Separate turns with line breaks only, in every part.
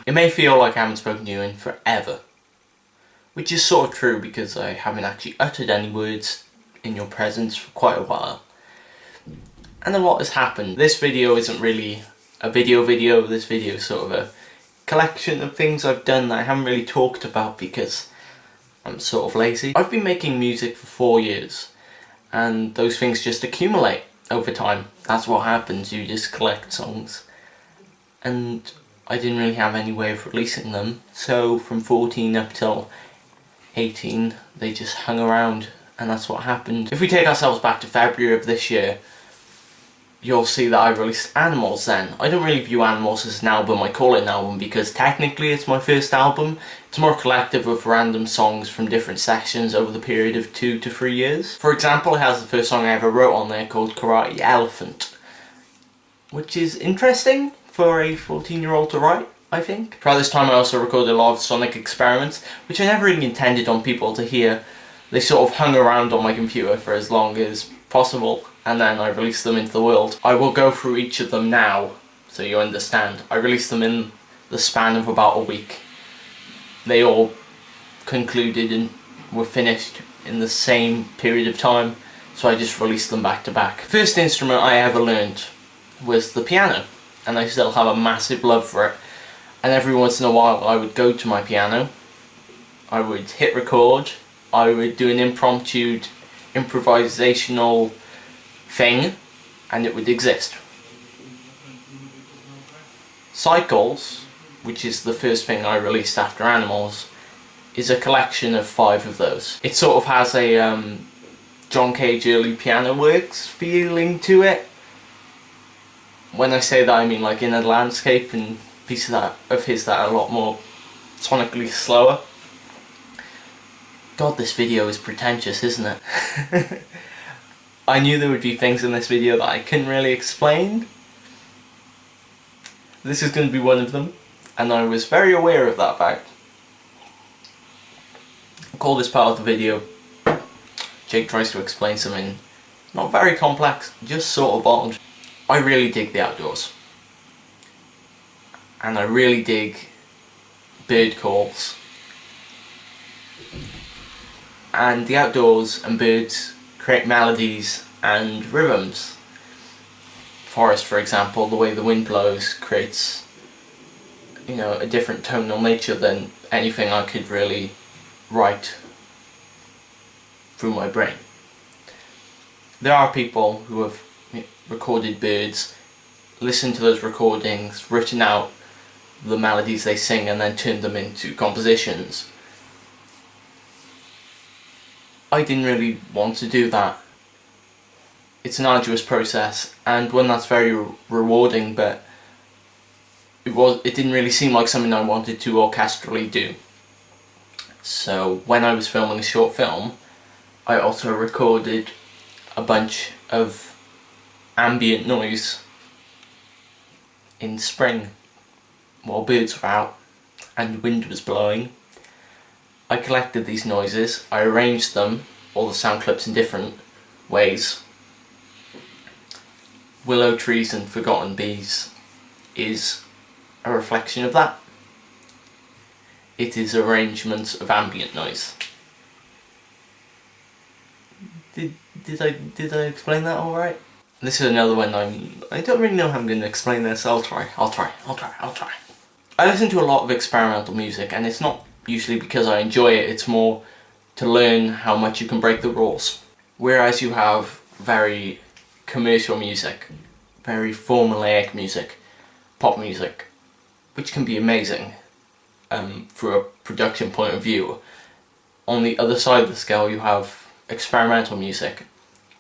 It may feel like I haven't spoken to you in forever, which is sort of true because I haven't actually uttered any words in your presence for quite a while. And a lot has happened. This video isn't really a video, this video is sort of a collection of things I've done that I haven't really talked about because I'm sort of lazy. I've been making music for 4 years, and those things just accumulate over time. That's what happens, you just collect songs. And I didn't really have any way of releasing them, so from 14 up till 18 they just hung around, and that's what happened. If we take ourselves back to February of this year, you'll see that I released Animals then. I don't really view Animals as an album, I call it an album because technically it's my first album. It's more collective of random songs from different sections over the period of 2 to 3 years. For example, it has the first song I ever wrote on there called Karate Elephant, which is interesting for a 14-year-old to write, I think. Throughout this time I also recorded a lot of sonic experiments, which I never really intended on people to hear. They sort of hung around on my computer for as long as possible, and then I released them into the world. I will go through each of them now, so you understand. I released them in the span of about a week. They all concluded and were finished in the same period of time, so I just released them back to back. First instrument I ever learned was the piano, and I still have a massive love for it. And every once in a while I would go to my piano, I would hit record, I would do an improvisational thing, and it would exist. Cycles, which is the first thing I released after Animals, is a collection of 5 of those. It sort of has a John Cage early piano works feeling to it. When I say that I mean like in a landscape and pieces of his that are a lot more sonically slower. God, this video is pretentious, isn't it? I knew there would be things in this video that I couldn't really explain. This is going to be one of them, and I was very aware of that fact. I'll call this part of the video Jake tries to explain something not very complex, just sort of odd. I really dig the outdoors. And I really dig bird calls. And the outdoors and birds create melodies and rhythms. Forest, for example, the way the wind blows creates, you know, a different tonal nature than anything I could really write through my brain. There are people who have recorded birds, listened to those recordings, written out the melodies they sing and then turned them into compositions. I didn't really want to do that. It's an arduous process, and one that's very rewarding, but it didn't really seem like something I wanted to orchestrally do. So when I was filming a short film, I also recorded a bunch of ambient noise in spring while birds were out and wind was blowing. I collected these noises, I arranged them, all the sound clips in different ways. Willow Trees and Forgotten Bees is a reflection of that. It is arrangements of ambient noise. Did I explain that alright? This is another one I don't really know how I'm going to explain this. I'll try. I listen to a lot of experimental music, and it's not usually because I enjoy it, it's more to learn how much you can break the rules. Whereas you have very commercial music, very formulaic music, pop music, which can be amazing from a production point of view. On the other side of the scale you have experimental music,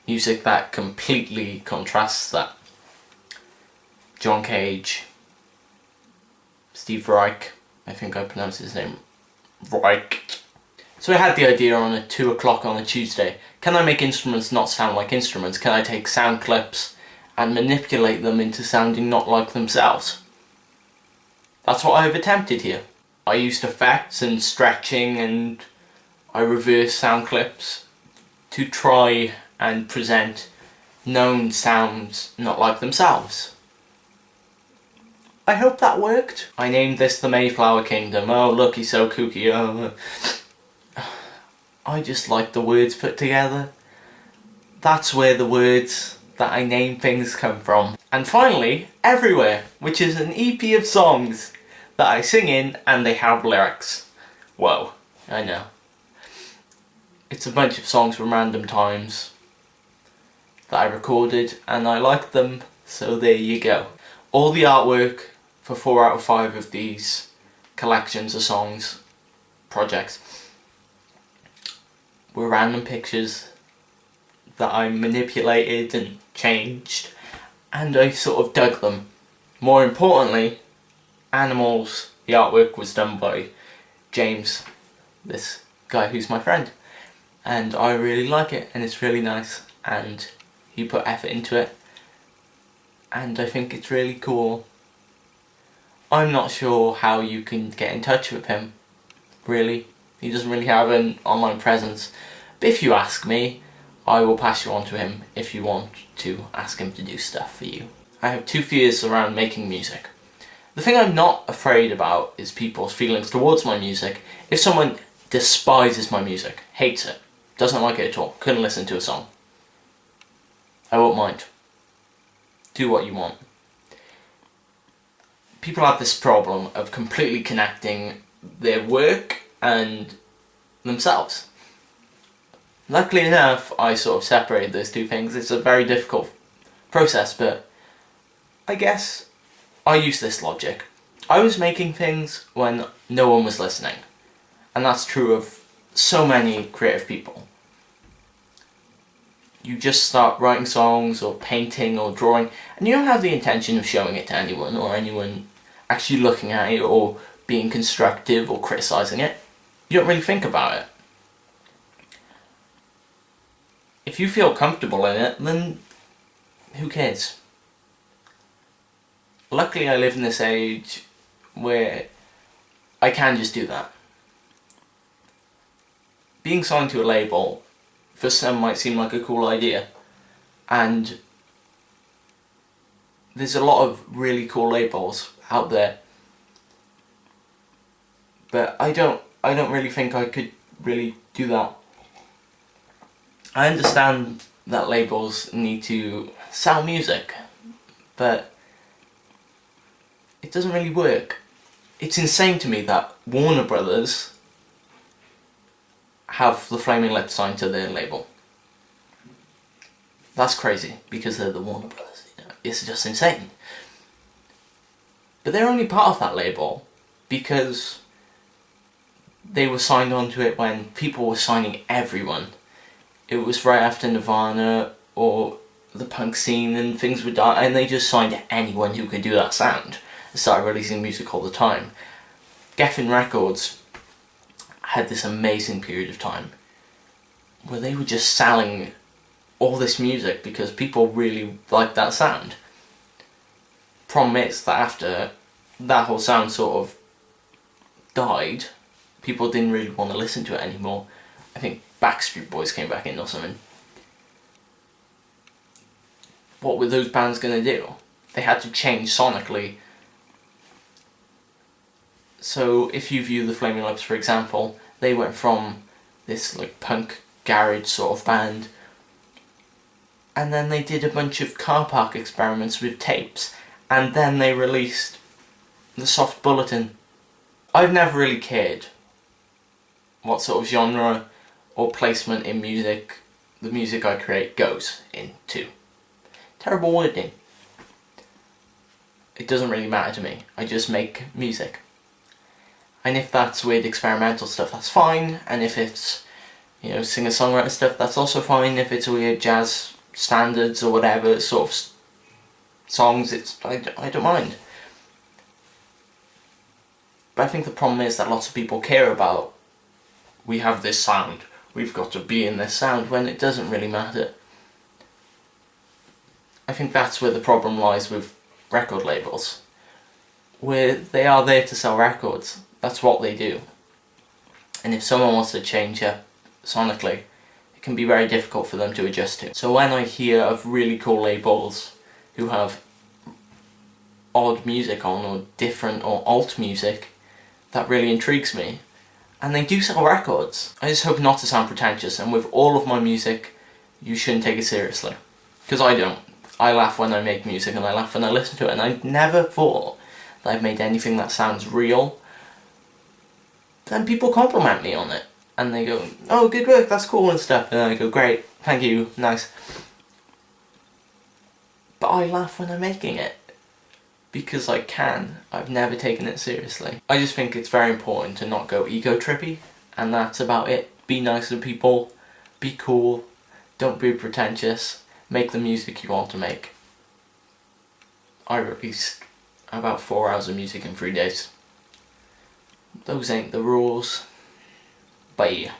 music that completely contrasts that. John Cage, Steve Reich, I think I pronounced his name right. So I had the idea on at 2 o'clock on a Tuesday, can I make instruments not sound like instruments? Can I take sound clips and manipulate them into sounding not like themselves? That's what I've attempted here. I used effects and stretching, and I reversed sound clips to try and present known sounds not like themselves. I hope that worked. I named this the Mayflower Kingdom. Oh look, he's so kooky. Oh. I just like the words put together. That's where the words that I name things come from. And finally, Everywhere, which is an EP of songs that I sing in and they have lyrics. Whoa, I know. It's a bunch of songs from random times that I recorded and I like them, so there you go. All the artwork for 4 out of 5 of these collections of songs, projects, were random pictures that I manipulated and changed, and I sort of dug them. More importantly, Animals, the artwork was done by James, this guy who's my friend, and I really like it and it's really nice and he put effort into it and I think it's really cool. I'm not sure how you can get in touch with him, really. He doesn't really have an online presence, but if you ask me, I will pass you on to him if you want to ask him to do stuff for you. I have 2 fears around making music. The thing I'm not afraid about is people's feelings towards my music. If someone despises my music, hates it, doesn't like it at all, couldn't listen to a song, I won't mind. Do what you want. People have this problem of completely connecting their work and themselves. Luckily enough, I sort of separated those two things. It's a very difficult process, but I guess I use this logic. I was making things when no one was listening, and that's true of so many creative people. You just start writing songs or painting or drawing, and you don't have the intention of showing it to anyone or anyone actually looking at it or being constructive or criticising it. You don't really think about it. If you feel comfortable in it, then who cares? Luckily I live in this age where I can just do that. Being signed to a label for some might seem like a cool idea, and there's a lot of really cool labels out there, but I don't really think I could really do that. I understand that labels need to sell music, but it doesn't really work. It's insane to me that Warner Brothers have the Flaming Lips signed to their label. That's crazy, because they're the Warner Brothers, you know? It's just insane. But they're only part of that label because they were signed onto it when people were signing everyone. It was right after Nirvana or the punk scene and things were done, and they just signed anyone who could do that sound and started releasing music all the time. Geffen Records had this amazing period of time where they were just selling all this music because people really liked that sound. Problem is that after that whole sound sort of died, people didn't really want to listen to it anymore. I think Backstreet Boys came back in or something. What were those bands going to do? They had to change sonically. So if you view the Flaming Lips, for example, they went from this like punk garage sort of band, and then they did a bunch of car park experiments with tapes, and then they released the Soft Bulletin. I've never really cared what sort of genre or placement in music the music I create goes into. Terrible wording. It doesn't really matter to me. I just make music. And if that's weird experimental stuff, that's fine. And if it's, you know, singer-songwriter stuff, that's also fine. If it's weird jazz standards or whatever sort of songs, I don't mind. But I think the problem is that lots of people care about, we have this sound, we've got to be in this sound, when it doesn't really matter. I think that's where the problem lies with record labels, where they are there to sell records. That's what they do. And if someone wants to change up sonically, it can be very difficult for them to adjust to. So when I hear of really cool labels who have odd music on, or different or alt music that really intrigues me. And they do sell records. I just hope not to sound pretentious, and with all of my music, you shouldn't take it seriously. Because I don't. I laugh when I make music, and I laugh when I listen to it, and I never thought that I've made anything that sounds real. Then people compliment me on it, and they go, "Oh, good work, that's cool," and stuff, and I go, "Great, thank you, nice." But I laugh when I'm making it, because I can. I've never taken it seriously. I just think it's very important to not go ego trippy, and that's about it. Be nice to people, be cool, don't be pretentious, make the music you want to make. I released about 4 hours of music in 3 days. Those ain't the rules. Bye.